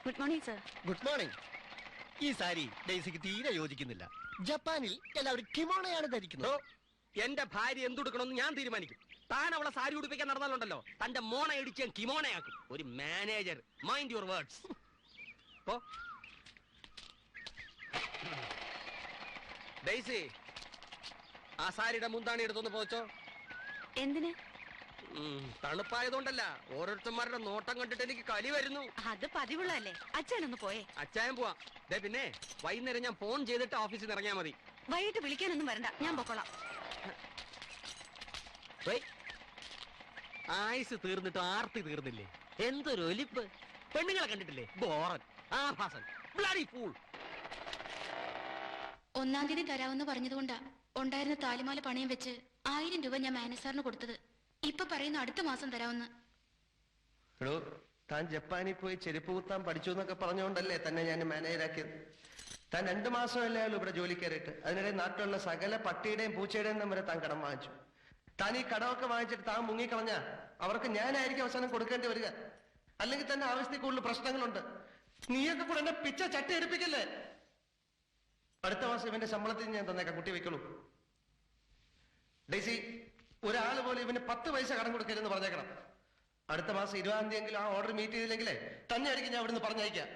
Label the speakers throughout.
Speaker 1: Good morning sir.
Speaker 2: Good morning. ഈ സാരി ഡെയ്സിക്ക് തീരെ യോജിക്കുന്നില്ല. ജപ്പാനിൽ എല്ലാവരും കിമോണയാണ് ധരിക്കുന്നത്.
Speaker 3: എന്റെ ഭാര്യ എന്തുടുക്കണമെന്ന് ഞാൻ തീരുമാനിക്കും. താൻ അവളെ സാരി ഉടുപ്പിക്കാൻ നടന്നാലുണ്ടല്ലോ, തന്റെ മോണ ഇടിച്ച് കിമോണയാക്കും. ഒരു manager. Mind your words. Daisy, ആ സാരിയുടെ മുന്താണി എടുത്തൊന്ന് പോച്ചോ.
Speaker 1: എന്തിന്?
Speaker 3: തണുപ്പായതുകൊണ്ടല്ല, ഓരോരുത്തന്മാരുടെ നോട്ടം കണ്ടിട്ട് എനിക്ക് കലി വരുന്നു.
Speaker 1: അത് പതിവുള്ളതല്ലേ. അച്ഛനൊന്ന് പോയേ.
Speaker 3: അച്ചായം പോവാം. പിന്നെ വൈകുന്നേരം ഞാൻ ഫോൺ ചെയ്തിട്ട് ഓഫീസിൽ നിന്ന് ഇറങ്ങിയാൽ മതി.
Speaker 1: വൈകിട്ട് വിളിക്കാനൊന്നും വരണ്ട, ഞാൻ പൊക്കോളാം.
Speaker 3: ആയുസ് തീർന്നിട്ട് ആർത്തി തീർന്നില്ലേ? എന്തൊരു ഒലിപ്പ്. പെണ്ണുങ്ങളെ കണ്ടിട്ടില്ലേ? ബോറൻ, ആഭാസൻ, ബ്ലഡി ഫൂൾ.
Speaker 4: 1-ാം തീയതി തരാമെന്ന് പറഞ്ഞതുകൊണ്ടാ ഉണ്ടായിരുന്ന താലിമാല പണയം വെച്ച് 1000 രൂപ ഞാൻ മാനേജറിന് കൊടുത്തത്. ഇപ്പൊ പറയുന്നു അടുത്ത മാസം തരാമെന്ന്.
Speaker 2: താൻ ജപ്പാനിൽ പോയി ചെരുപ്പ് കുത്താൻ പഠിച്ചു എന്നൊക്കെ പറഞ്ഞുകൊണ്ടല്ലേ തന്നെ ഞാൻ മാനേജരാക്കിയത്. താൻ 2 മാസമല്ലേ ആയുള്ളൂ ഇവിടെ ജോലി കയറിയിട്ട്. അതിനിടെ നാട്ടിലുള്ള സകല പട്ടിയുടെയും പൂച്ചയുടെയും വരെ താൻ കടം വാങ്ങിച്ചു. താൻ ഈ കടമൊക്കെ വാങ്ങിച്ചിട്ട് താൻ മുങ്ങിക്കളഞ്ഞ അവർക്ക് ഞാനായിരിക്കും അവസാനം കൊടുക്കേണ്ടി വരിക. അല്ലെങ്കിൽ തന്നെ ആവശ്യത്തിൽ കൂടുതൽ പ്രശ്നങ്ങളുണ്ട്. നീയൊക്കെ കൂടെ എന്നെ പിച്ച ചട്ടി എടുപ്പിക്കല്ലേ. അടുത്ത മാസം ഇവന്റെ ശമ്പളത്തിൽ ഞാൻ തന്നേക്കാം. കുട്ടി വെക്കുള്ളൂ. ഡെയ്സി, ഒരാൾ പോലെ ഇവന് 10 പൈസ കടം കൊടുക്കരുതെന്ന് പറഞ്ഞേക്കണം. അടുത്ത മാസം 20-ാം തീയതി ആ ഓർഡർ മീറ്റ് ചെയ്തില്ലെങ്കിലേ തന്നെ ആയിരിക്കും ഞാൻ ഇവിടുന്ന് പറഞ്ഞയക്കാം.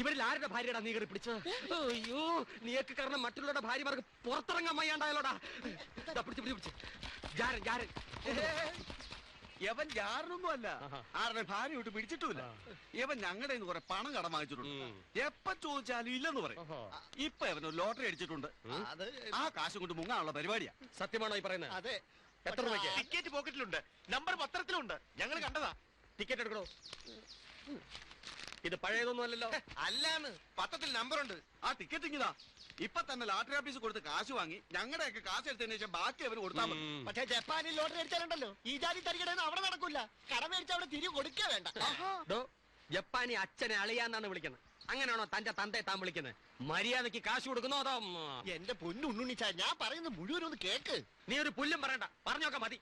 Speaker 3: ഇവരിൽ ആരുടെ ഭാര്യയുടെ നീ കയറി പിടിച്ചത്? അയ്യോ, നീയൊക്കെ കാരണം മറ്റുള്ളവരുടെ ഭാര്യമാർക്ക് പുറത്തിറങ്ങാൻ വയ്യാണ്ടായാലോടാ. പിടിച്ച് ജാരൻ ജാരൻ.
Speaker 5: യവൻ ജാറിനൊന്നും അല്ല, ആരുടെ ഭാര്യ വിട്ട് പിടിച്ചിട്ടുമില്ല. യവൻ ഞങ്ങളുടെ കുറെ പണം കടം വാങ്ങിച്ചിട്ടുണ്ട്. എപ്പ ചോദിച്ചാലും ഇല്ലെന്ന് പറയും. ഇപ്പൊ അവന് ലോട്ടറി അടിച്ചിട്ടുണ്ട്. ആ കാശ് കൊണ്ട് മുങ്ങാനുള്ള പരിപാടിയാ.
Speaker 3: സത്യമാണോ ഈ പറയുന്നത്?
Speaker 2: അതെ.
Speaker 3: എത്ര രൂപയ്ക്ക്?
Speaker 5: ടിക്കറ്റ് പോക്കറ്റിലുണ്ട്, നമ്പർ പത്രത്തിലുണ്ട്, ഞങ്ങൾ കണ്ടതാ.
Speaker 3: ടിക്കറ്റ് എടുക്കണോ? ഇത് പഴയതൊന്നും അല്ലല്ലോ.
Speaker 5: അല്ലാന്ന്, പത്രത്തിൽ നമ്പറുണ്ട്. ആ ടിക്കറ്റ് ഇങ്ങിതാ. ഇപ്പൊ തന്നെ ലോട്ടറി ഓഫീസ് കൊടുത്ത് കാശ് വാങ്ങി ഞങ്ങളുടെയൊക്കെ കാശ് എടുത്തതിന് ശേഷം ബാക്കി അവര് കൊടുത്താൽ മതി.
Speaker 2: പക്ഷേ ജപ്പാനിൽ ലോട്ടറി അടിച്ചാലുണ്ടല്ലോ ഈ ജാതി തരികടന്ന് അവിടെ നടക്കൂല. കടം മേടിച്ച് അവിടെ തിരികെ കൊടുക്കുക വേണ്ട.
Speaker 3: ജപ്പാനി അച്ഛനെ അളിയാന്നാണ് വിളിക്കുന്നത്. അങ്ങനെയാണോ തന്റെ തന്തയെ താൻ വിളിക്കുന്നത്? മര്യാദക്ക് കാശ് കൊടുക്കുന്നോ അതോ?
Speaker 2: എന്റെ പൊന്നുണ്ണിച്ചാ, ഞാൻ പറയുന്നത് മുഴുവനൊന്ന് കേക്ക്.
Speaker 3: നീ ഒരു പുല്ലും പറയണ്ട, പറഞ്ഞോക്കെ മതി.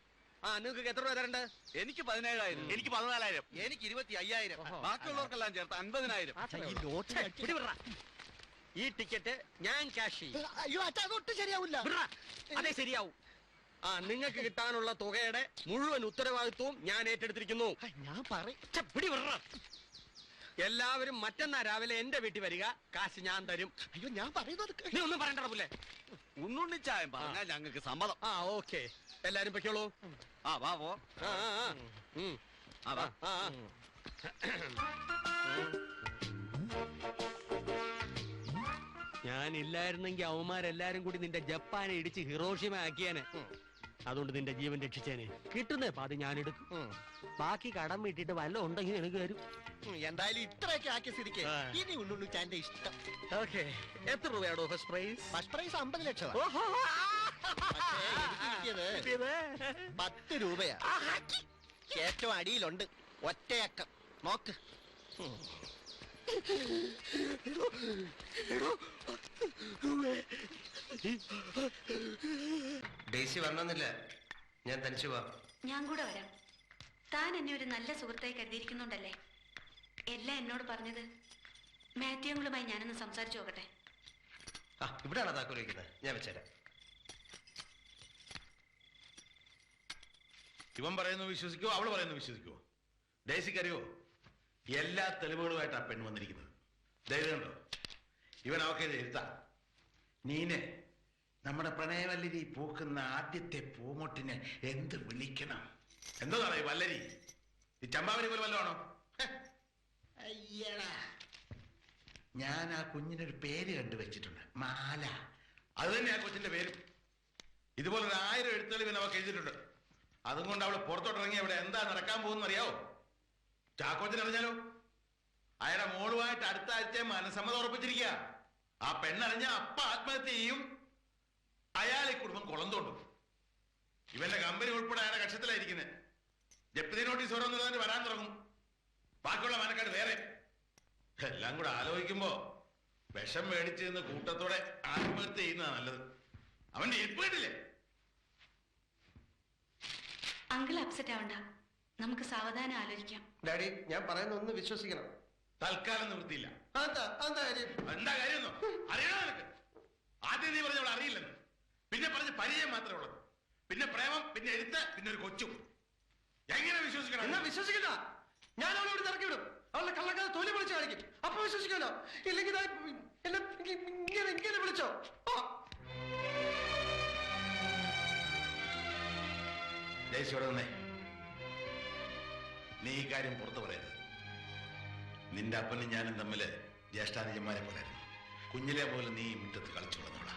Speaker 3: നിങ്ങൾക്ക് എത്ര രൂപ തരണ്ട്?
Speaker 5: എനിക്ക് 17,000, എനിക്ക് 14,000, എനിക്ക് 25,000, ബാക്കിയുള്ളവർക്കെല്ലാം ചേർത്ത് 50,000.
Speaker 3: ഈ ടിക്കറ്റ് ഞാൻ ക്യാഷ് ചെയ്യും.
Speaker 2: അയ്യോ അച്ഛാ, അതൊട്ടും ശരിയാവില്ല.
Speaker 3: അതെ ശരിയാവും. നിങ്ങൾക്ക് കിട്ടാനുള്ള തുകയുടെ മുഴുവൻ ഉത്തരവാദിത്വവും ഞാൻ ഏറ്റെടുത്തിരിക്കുന്നു.
Speaker 2: ഞാൻ
Speaker 3: എല്ലാവരും മറ്റന്നാ രാവിലെ എന്റെ വീട്ടിൽ വരിക. കാശ് ഞാൻ തരും.
Speaker 2: അയ്യോ ഞാൻ പറയുന്നത്
Speaker 3: നീ ഒന്നും പറയണ്ട പുല്ലേ.
Speaker 5: ഉണ്ണുണ്ണിച്ചായം പറഞ്ഞാൽ ഞങ്ങൾക്ക് സമ്മതം.
Speaker 3: ഓക്കെ, എല്ലാരും പൊയ്ക്കോളൂ.
Speaker 5: വാ പോ.
Speaker 3: ഞാനില്ലായിരുന്നെങ്കിൽ അവന്മാരെല്ലാരും കൂടി നിന്റെ ജപ്പാനെ ഇടിച്ച് ഹിറോഷിമ ആക്കിയാനെ. അതുകൊണ്ട് നിന്റെ ജീവൻ രക്ഷിച്ചേനെ. കിട്ടുന്നേ പാതി ഞാൻ എടുക്കും. ബാക്കി കടം വീട്ടിട്ട് വല്ലതും ഉണ്ടെങ്കിൽ എനിക്ക് തരും.
Speaker 2: എന്തായാലും ഇത്രയൊക്കെ ആക്കിയ സ്ഥിതിക്ക് ഇനി ഉണ്ണുണ്ണിച്ചാന്റെ ഇഷ്ടം.
Speaker 3: ഓക്കെ, എത്ര രൂപയാണോ ഫസ്റ്റ് പ്രൈസ്?
Speaker 2: ഫസ്റ്റ് പ്രൈസ് 50 ലക്ഷം. 10 രൂപയാ. ഏറ്റവും അടിയിലുണ്ട് ഒറ്റയക്കം. നോക്ക്. ഡെയ്സി വരണമെന്നില്ല, ഞാൻ തനിച്ചു പോവാം.
Speaker 4: ഞാൻ കൂടെ വരാം. താൻ എന്നെ ഒരു നല്ല സുഹൃത്തായി കരുതിയിരിക്കുന്നുണ്ടല്ലേ. എല്ലാം എന്നോട് പറഞ്ഞത്. മാത്യുങ്ങളുമായി ഞാനൊന്ന് സംസാരിച്ചു നോക്കട്ടെ.
Speaker 2: ഇവിടെയാണോ താക്കോൽ വയ്ക്കുന്നത്? ഞാൻ വെച്ചേരാം.
Speaker 6: ഇവൻ പറയുന്നു വിശ്വസിക്കുവോ, അവള് പറയുന്നു വിശ്വസിക്കുവോ? ഡെയ്സിക്കറിയോ, എല്ലാ തെളിവുകളുമായിട്ട് ആ പെണ്ണ് വന്നിരിക്കുന്നത്. ധൈര്യമുണ്ടോ? ഇവൻ അവക്കെ എഴുത്താ. നീനെ നമ്മുടെ പ്രണയവല്ലരി പൂക്കുന്ന ആദ്യത്തെ പൂമൊട്ടിനെ എന്ത് വിളിക്കണം? എന്തോന്നാണ് ഈ വല്ലരി? ഈ ചമ്പാവരി പോലെ വല്ലതാണോ? അയ്യടാ, ഞാൻ ആ കുഞ്ഞിനൊരു പേര് കണ്ടുവച്ചിട്ടുണ്ട്, മാല. അത് തന്നെ ആ കൊച്ചിന്റെ പേരും. ഇതുപോലൊരു 1000 എഴുത്തുകൾ ഇവൻ അവർക്ക് എഴുതിയിട്ടുണ്ട്. അതുകൊണ്ട് അവള് പുറത്തോട്ടിറങ്ങി അവിടെ എന്താ നടക്കാൻ പോകുന്ന അറിയാവോ? ചാക്കോച്ചൻ അറിഞ്ഞാലോ? അയാളുടെ മോളുമായിട്ട് അടുത്ത ആഴ്ച മനസ്സമ്മതം ഉറപ്പിച്ചിരിക്കുക. ആ പെണ്ണറിഞ്ഞ അപ്പ ആത്മഹത്യ ചെയ്യും. അയാൾ ഈ കുടുംബം കുളം തോണ്ടും. ഇവന്റെ കമ്പനി ഉൾപ്പെടെ അയാളുടെ കക്ഷത്തിലായിരിക്കുന്നത്. ജപ്തി നോട്ടീസ് ഓരോന്നതിന് വരാൻ തുടങ്ങും. ബാക്കിയുള്ള മനക്കാട് വേറെ. എല്ലാം കൂടെ ആലോചിക്കുമ്പോ വിഷം മേടിച്ച് നിന്ന് കൂട്ടത്തോടെ ആത്മഹത്യ ചെയ്യുന്നതാണ് നല്ലത്. അവന്റെ ഇരിപ്പ് കേട്ടില്ലേ?
Speaker 4: അങ്കിൾ അപ്സെറ്റ് ആവണ്ട, നമുക്ക് സാവധാനം ആലോചിക്കാം.
Speaker 2: ഡാഡി ഞാൻ പറയുന്ന ഒന്ന് വിശ്വസിക്കണം.
Speaker 6: തൽക്കാലം നിവൃത്തിയില്ല.
Speaker 2: എന്താ കാര്യം?
Speaker 6: എന്താ കാര്യമൊന്നും അറിയണോ നിനക്ക്? ആദ്യം നീ പറഞ്ഞവൾ അറിയില്ലെന്ന്, പിന്നെ പറഞ്ഞ് പരിചയം മാത്രമേ ഉള്ളത്, പിന്നെ പ്രേമം, പിന്നെ എഴുത്ത്, പിന്നെ ഒരു കൊച്ചും. എങ്ങനെ വിശ്വസിക്കണം?
Speaker 2: എന്നാ വിശ്വസിക്കണ്ട. ഞാൻ അവളെ ഇവിടെ ഇറക്കി വിടും. അവളുടെ കള്ളക്കാതെ തൊലി വിളിച്ച് കാണിക്കും. അപ്പൊ വിശ്വസിക്കാലോ. ഇല്ലെങ്കിൽ എന്നെ ഇങ്ങനെ വിളിച്ചോ.
Speaker 6: ജയിച്ചോടെ നിന്നേ. നീ ഈ കാര്യം പുറത്തു പറയരുത്. നിന്റെ അപ്പനും ഞാനും തമ്മില് ജ്യേഷ്ഠാനുജന്മാരെ പോലായിരുന്നു. കുഞ്ഞിലെ പോലെ നീ മുറ്റത്ത് കളിച്ചു വളർന്നോളാ.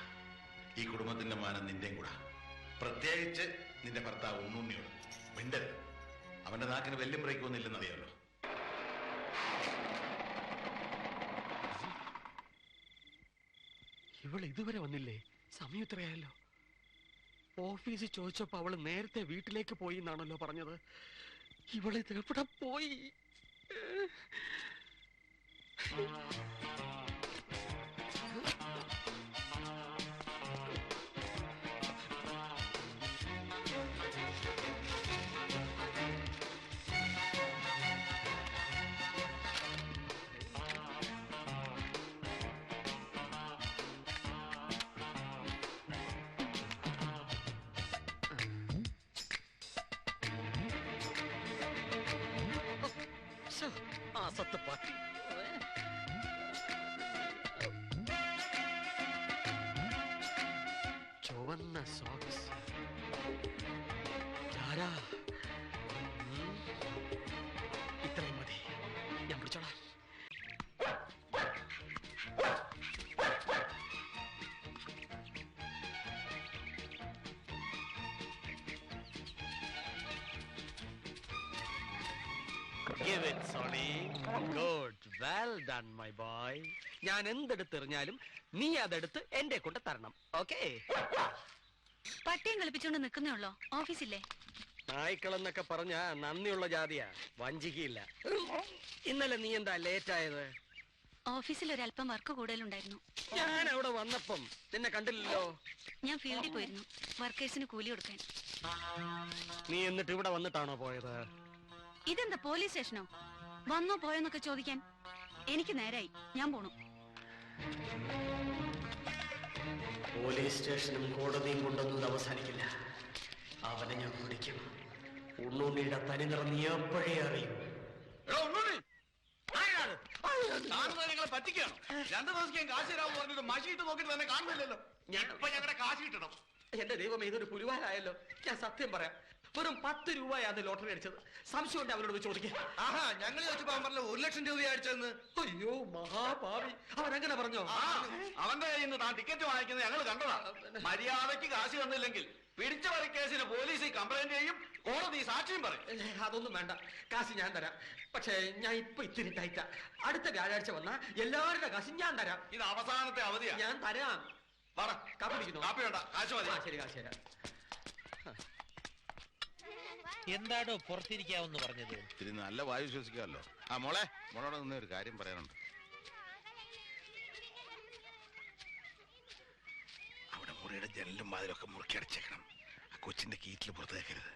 Speaker 6: ഈ കുടുംബത്തിന്റെ മാനം നിന്റെയും കൂടാ. പ്രത്യേകിച്ച് നിന്റെ ഭർത്താവ് ഉണ്ണുണ്ണിയോട് മിണ്ടരുത്. അവന്റെ നാക്കിന് വെല്ലും ബ്രേക്കൊന്നും ഇല്ലെന്നറിയാമല്ലോ.
Speaker 3: ഇവൾ ഇതുവരെ വന്നില്ലേ? സമയം ഇത്രയായല്ലോ. ഓഫീസിൽ ചോദിച്ചപ്പോ അവള് നേരത്തെ വീട്ടിലേക്ക് പോയി എന്നാണല്ലോ പറഞ്ഞത്. ഇവളിത് എവിടെ പോയി? സത്ത് പാട്ടി. ചുവന്ന സോക്സ്. ഇത്രയും മതി, ഞാൻ പിടിച്ചോളാം. Give it, Sonny. Good. Well done, my boy. ഞാൻ എന്തെടുത്തെറിഞ്ഞാലും നീ അതെടുത്ത് എന്റെ കൊണ്ട് തരണം. ഓക്കേ?
Speaker 1: പട്ടിയും കളിപ്പിച്ചോണ്ട് നിൽക്കുന്നേ ഉള്ളോ? ഓഫീസില്ലേ?
Speaker 3: നായ്ക്കളെന്നൊക്കെ പറഞ്ഞ നന്ദിയുള്ള ജാതിയാ, വഞ്ചിക്കയില്ല. ഇന്നലെ നീ എന്താ ലേറ്റ് ആയത്?
Speaker 1: ഓഫീസിൽ ഒരല്പം വർക്ക് കൂടുതലുണ്ടായിരുന്നു.
Speaker 3: ഞാൻ അവിടെ വന്നപ്പം നിന്നെ കണ്ടില്ലല്ലോ.
Speaker 1: ഞാൻ ഫീൽഡിൽ പോയിരുന്നു, വർക്കേഴ്സിന് കൂലി കൊടുക്കാൻ.
Speaker 3: നീ എന്നിട്ട് ഇവിടെ വന്നിട്ടാണോ പോയത്?
Speaker 1: ഇതെന്താ പോലീസ് സ്റ്റേഷനോ? വന്നോ പോയോന്നൊക്കെ ചോദിക്കാൻ? എനിക്ക് നേരായി, ഞാൻ പോണു.
Speaker 3: പോലീസ് സ്റ്റേഷനും കോടതിയും കൊണ്ടൊന്നും അവസാനിക്കില്ല. അവനെ ഞാൻ പിടിക്കും. ഉണ്ണുണ്ണിയുടെ തനിനിറം നീ എപ്പോഴേ അറിയും.
Speaker 5: പറ്റിക്കാണോ? 2 ദിവസം കാശ് തരാമെന്ന് പറഞ്ഞിട്ട് മഷിയിട്ട് നോക്കിട്ട് തന്നെ കാണുന്നില്ലല്ലോ. ഇപ്പൊ ഞങ്ങളുടെ കാശ് കിട്ടണം.
Speaker 3: എന്റെ ദൈവം, ഇതൊരു പുലിവാലായല്ലോ. ഞാൻ സത്യം പറയാം, വെറും 10 രൂപയാണ് ലോട്ടറി അടിച്ചത്. സംശയം ഉണ്ട് അവരോട് ചോദിക്കുക.
Speaker 2: ആഹാ, ഞങ്ങൾ ചോദിച്ചപ്പോ അവൻ പറഞ്ഞ 1 ലക്ഷം രൂപ അടിച്ചെന്ന്.
Speaker 3: അയ്യോ മഹാഭാവി, അവൻ അങ്ങനെ പറഞ്ഞോ?
Speaker 5: അവന്റെ കയ്യിൽ നിന്ന് താൻ ടിക്കറ്റ് വാങ്ങിക്കുന്നത് ഞങ്ങൾ കണ്ടതാ. മര്യാദയ്ക്ക് കാശ് തന്നില്ലെങ്കിൽ പിടിച്ച കേസിന് പോലീസിൽ കംപ്ലൈന്റ് ചെയ്യും, കോടതി സാക്ഷിയും പറയും.
Speaker 3: അതൊന്നും വേണ്ട, കാശ് ഞാൻ തരാം. പക്ഷേ ഞാൻ ഇപ്പൊ ഇത്തിരി ടൈറ്റാ. അടുത്ത വ്യാഴാഴ്ച വന്നാ എല്ലാവരുടെ കാശ് ഞാൻ തരാം.
Speaker 5: ഇത് അവസാനത്തെ അവധിയാ.
Speaker 3: ഞാൻ തരാം.
Speaker 5: പറ,
Speaker 3: കാപ്പി കുടിക്കുന്നു?
Speaker 5: കാപ്പി വേണ്ട, കാശ് മതി.
Speaker 3: ശരി, കാശ് തരാം.
Speaker 7: എന്താടോ പുറത്തിരിക്കാവെന്ന് പറഞ്ഞത്?
Speaker 6: ഇത്തിരി നല്ല വായു ശ്വസിക്കാമല്ലോ. ആ മോളെ, മോളോട് നിന്ന് ഒരു കാര്യം പറയാനുണ്ട്. അവിടെ മുറിയുടെ ജനലും വാതിലൊക്കെ മുറുക്കി അടച്ചേക്കണം. ആ കൊച്ചിന്റെ കീറ്റിൽ പുറത്ത് വെക്കരുത്.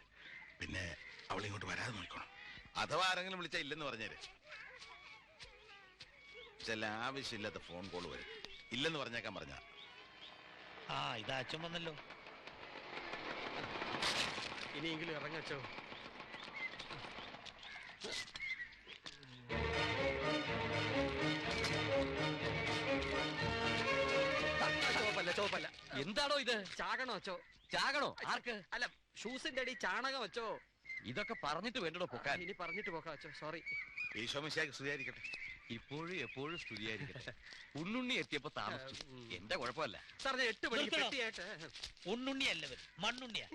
Speaker 6: പിന്നെ അവളെ ഇങ്ങോട്ട് വരാതെ നോക്കണം. അഥവാ ആരെങ്കിലും വിളിച്ചാൽ ഇല്ലെന്ന് പറഞ്ഞേര്. ചില ആവശ്യമില്ലാത്ത ഫോൺ കോൾ വരും. ഇല്ലെന്ന് പറഞ്ഞേക്കാൻ പറഞ്ഞ.
Speaker 7: ആ, ഇതാ അച്ഛൻ വന്നല്ലോ.
Speaker 3: ഇനിയെങ്കിലും ഇറങ്ങച്ചോ. ചോപ്പല്ല.
Speaker 7: എന്താണോ ഇത്?
Speaker 3: ചാകണോ അച്ചോ?
Speaker 7: ചാകണോ? ആർക്ക്?
Speaker 3: അല്ല, ഷൂസിന്റെ അടി ചാണകം വെച്ചോ.
Speaker 7: ഇതൊക്കെ പറഞ്ഞിട്ട് വേണ്ടോ പൊക്കാൻ?
Speaker 3: ഇനി പറഞ്ഞിട്ട് പോകാം അച്ചോ. സോറി.
Speaker 6: ഈശോമിശിഹായ്ക്ക് സ്തുതിയായിരിക്കട്ടെ.
Speaker 7: ഇപ്പോഴും എപ്പോഴും സ്തുതിയായിരിക്കട്ടെ. ഉണ്ണുണ്ണി എത്തിയപ്പോ താമസിച്ചു. എന്റെ കുഴപ്പമല്ല.
Speaker 3: സാർ, ഞാൻ 8 മണിക്ക്
Speaker 7: നിർത്തണോ?
Speaker 3: പെട്ടിയായിട്ട്.
Speaker 7: ഉണ്ണുണ്ണിയല്ലവൻ, മണ്ണുണ്ണിയാ.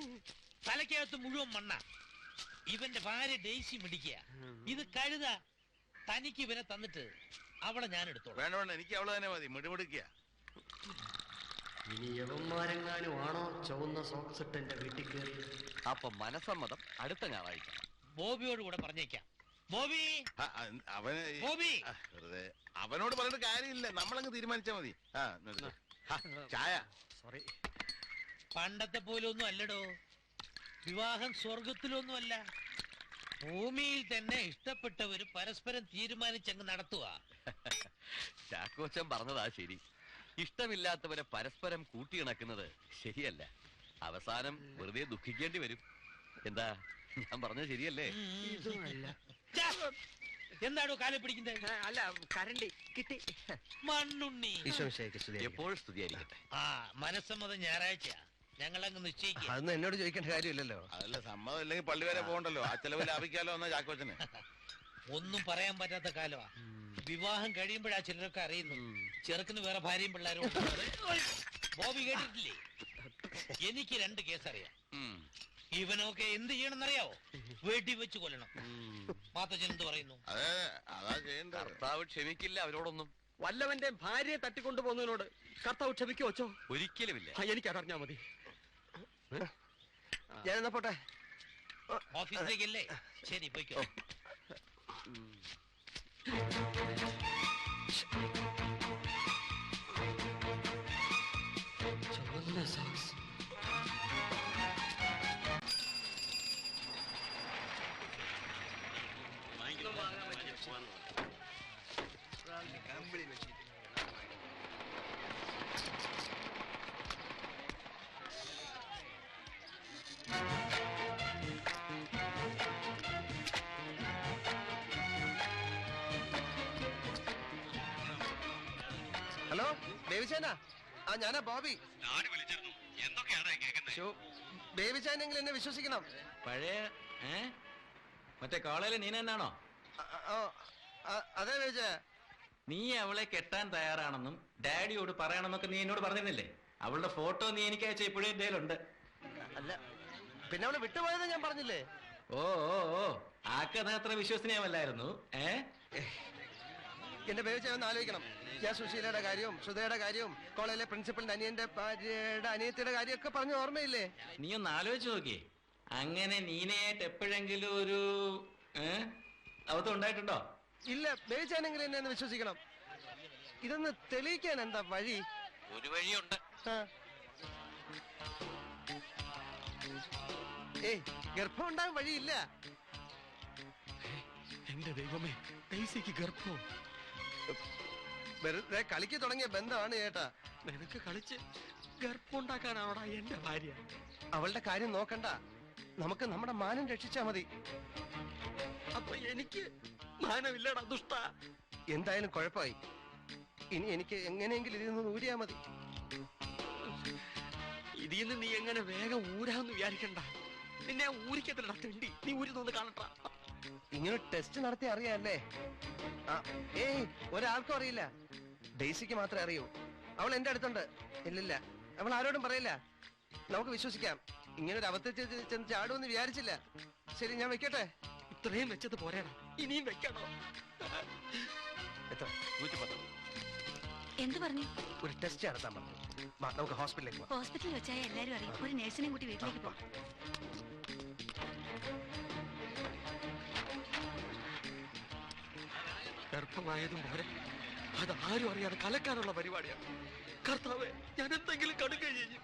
Speaker 7: തലക്കകത്ത് മുഴുവൻ മണ്ണ. ഇവന്റെ ഭാര്യ ഡെയ്സി മിടിക്കുക. ഇത് കഴുത. തനിക്ക് ഇവനെ തന്നിട്ട് അവളെ ഞാൻ എടുത്തോളാം.
Speaker 6: വേണ്ട വേണ്ട, എനിക്ക് അവള് തന്നെ മതി. മിടുമിടുക്കിയ.
Speaker 3: ഇനി യവന്മാരെങ്ങാനും ആണോ ചുവന്ന സോക്സ് ഇട്ട് എന്റെ വീട്ടിൽ കയറി?
Speaker 7: അപ്പൊ മനസ്സമ്മതം അടുത്ത ഞായറാഴ്ച. ബോബിയോട് കൂടെ പറഞ്ഞേക്കാം. ബോബി,
Speaker 6: അവന്
Speaker 7: ബോബി.
Speaker 6: വെറുതെ അവനോട് പറഞ്ഞിട്ട് കാര്യമില്ല. നമ്മളങ്ങ് തീരുമാനിച്ചാ മതി. ചായ.
Speaker 3: സോറി.
Speaker 7: പണ്ടത്തെ പോലൊന്നും അല്ലടോ. വിവാഹം സ്വർഗത്തിലൊന്നുമല്ല, ഭൂമിയിൽ തന്നെ ഇഷ്ടപ്പെട്ടവര് പരസ്പരം തീരുമാനിച്ചങ്ങ് നടത്തുക.
Speaker 8: ചാക്കോച്ചൻ പറഞ്ഞതാ ശരി. ഇഷ്ടമില്ലാത്തവരെ പരസ്പരം കൂട്ടിയിണക്കുന്നത് ശരിയല്ല. അവസാനം വെറുതെ ദുഃഖിക്കേണ്ടി വരും. എന്താ ഞാൻ പറഞ്ഞത് ശരിയല്ലേ?
Speaker 7: ഛെ, എന്താടോ കാലെ പിടിക്കുന്നത്?
Speaker 3: അല്ല, കരണ്ടി കിട്ടി.
Speaker 7: മണ്ണുണ്ണി.
Speaker 8: എപ്പോഴും സ്തുതിയായിരിക്കട്ടെ.
Speaker 7: ആ, മനസ്സമ്മതം ഞായറാഴ്ച ഞങ്ങളങ്ങ് നിശ്ചയിക്കാം.
Speaker 2: അതൊന്നും എന്നോട് ചോദിക്കേണ്ട കാര്യമില്ലല്ലോ.
Speaker 6: അതല്ല, സമ്മതം ഇല്ലെങ്കിൽ പള്ളി വരെ പോകണ്ടല്ലോ. ആ ചെലവ് ലാഭിക്കാലോ എന്നാ ചാക്കോച്ചന്.
Speaker 7: ഒന്നും പറയാൻ പറ്റാത്ത കാലമാ. വിവാഹം കഴിയുമ്പോഴാ ചിലരൊക്കെ അറിയുന്നു ചെറുക്കിന് വേറെ ഭാര്യയും പിള്ളേരും ഉണ്ടെന്നത്. ബോബി കേട്ടിട്ടില്ലേ? എനിക്ക് 2 കേസ് അറിയാം. ഇവനൊക്കെ എന്ത് ചെയ്യണമെന്നറിയാവോ? വെടി വെച്ച് കൊല്ലണം. മാത്തച്ഛൻ എന്ത് പറയുന്നു?
Speaker 6: അതെ, അതാ ചെയ്യണ്ട.
Speaker 8: കർത്താവ് ക്ഷമിക്കില്ല അവരോടൊന്നും.
Speaker 3: വല്ലവന്റെ ഭാര്യയെ തട്ടിക്കൊണ്ടു പോകുന്നതിനോട് കർത്താവ് ക്ഷമിക്കുവച്ചോ?
Speaker 8: ഒരിക്കലുമില്ല.
Speaker 3: എനിക്കതറിഞ്ഞാ മതി.
Speaker 2: ഞാനെന്നാ പോട്ടെ.
Speaker 7: ഓഫീസിലേക്കല്ലേ? ശരി, പോയിക്കോ.
Speaker 2: ഹലോ, ബേബിച്ചാനാ? ആ, ഞാനാ ബോബി. ബേബിച്ചാനെങ്കിലും എന്നെ വിശ്വസിക്കണം.
Speaker 9: പഴയ മറ്റേ കോളേജിലെ നീ തന്നെയാണോ?
Speaker 2: അതെ ബേബിച്ച.
Speaker 9: നീ അവളെ കെട്ടാൻ തയ്യാറാണെന്നും ഡാഡിയോട് പറയണമെന്നൊക്കെ നീ എന്നോട് പറഞ്ഞിരുന്നില്ലേ? അവളുടെ ഫോട്ടോ നീ എനിക്ക് അയച്ച ഇപ്പോഴും എന്റെ കയ്യിലുണ്ട്.
Speaker 2: അല്ല, പിന്നെ അവളെ വിട്ടുപോയത് ഞാൻ പറഞ്ഞില്ലേ?
Speaker 9: ഓ ഓ ഓ, ആക്കത് അത്ര വിശ്വസനീയമല്ലായിരുന്നു.
Speaker 2: എന്റെ ബേബിച്ച ഒന്ന് ആലോചിക്കണം. ഞാൻ സുശീലയുടെ കാര്യവും സുധയുടെ കാര്യവും കോളേജിലെ പ്രിൻസിപ്പലിന്റെ അനിയന്റെ ഭാര്യയുടെ അനിയത്തിയുടെ കാര്യമൊക്കെ പറഞ്ഞ ഓർമ്മയില്ലേ?
Speaker 9: നീ ഒന്ന് ആലോചിച്ച് നോക്കിയേ. അങ്ങനെ നീനയായിട്ട് എപ്പോഴെങ്കിലും ഒരു അബദ്ധം ഉണ്ടായിട്ടുണ്ടോ?
Speaker 2: ഇല്ല, ബേബിച്ചാനെങ്കിലും എന്നെ ഒന്ന് വിശ്വസിക്കണം. ഇതൊന്ന് തെളിയിക്കാൻ എന്താ വഴി?
Speaker 9: ഒരു വഴിയുണ്ട്.
Speaker 2: ഏയ്, ഗർഭം ഉണ്ടാകാൻ വഴിയില്ല.
Speaker 3: എന്റെ ദൈവമേ, ഡെയ്സിക്ക് ഗർഭം.
Speaker 2: വെറുതെ കളിക്ക് തുടങ്ങിയ ബന്ധമാണ് ചേട്ടാ.
Speaker 3: നിനക്ക് കളിച്ച് ഗർഭമുണ്ടാക്കാനാണോടാ എന്റെ ഭാര്യ?
Speaker 2: അവളുടെ കാര്യം നോക്കണ്ട, നമുക്ക് നമ്മുടെ മാനം രക്ഷിച്ചാ മതി.
Speaker 3: അപ്പൊ എനിക്ക് മാനമില്ലടാ ദുഷ്ട.
Speaker 2: എന്തായാലും കുഴപ്പമായി. ഇനി എനിക്ക് എങ്ങനെയെങ്കിലും ഇതിൽ നിന്ന് ഊരിയാ മതി.
Speaker 3: ഇതിൽ നിന്ന് നീ എങ്ങനെ വേഗം ഊരാന്ന് വിചാരിക്കണ്ട. നിന്നെ ഊരിക്കത്തില്ലടാ തെണ്ടി. നീ ഊരി തോന്ന് കാണട്ടാ.
Speaker 2: ഇങ്ങനെ ടെസ്റ്റ് നടത്തി അറിയാല്ലേ? ഏയ്, ഒരാൾക്കും അറിയില്ല. ഡെയ്സിക്ക് മാത്രമേ അറിയൂ. അവൾ എന്റെ അടുത്തുണ്ട്. ഇല്ലില്ല, അവൾ ആരോടും പറയില്ല. നമുക്ക് വിശ്വസിക്കാം. ഇങ്ങനെ ഒരു അബദ്ധത്തിൽ ചെന്ന് ചാടുമെന്ന് വിചാരിച്ചില്ല. ശരി, ഞാൻ വെക്കട്ടെ.
Speaker 3: ഇത്രയും വെച്ചത് പോരാടാ, ഇനിയും വെക്കണോ?
Speaker 2: എത്ര?
Speaker 8: 110.
Speaker 4: എന്ത് പറഞ്ഞു?
Speaker 2: ഒരു ടെസ്റ്റ് നടത്താൻ പറഞ്ഞു. നമുക്ക് ഹോസ്പിറ്റലിലേക്ക് പോകാം.
Speaker 4: ഹോസ്പിറ്റലിൽ വെച്ചായ എല്ലാരും അറിയും. ഒരു നേഴ്സിനെയും കൂട്ടി വീട്ടിലേക്ക് പോകാം.
Speaker 3: ഗർഭമായതും പോരെ, അതാരും അറിയാതെ കലക്കാനുള്ള പരിപാടിയാണ്. കർത്താവേ, ഞാൻ എന്തെങ്കിലും കടുക ചെയ്യും.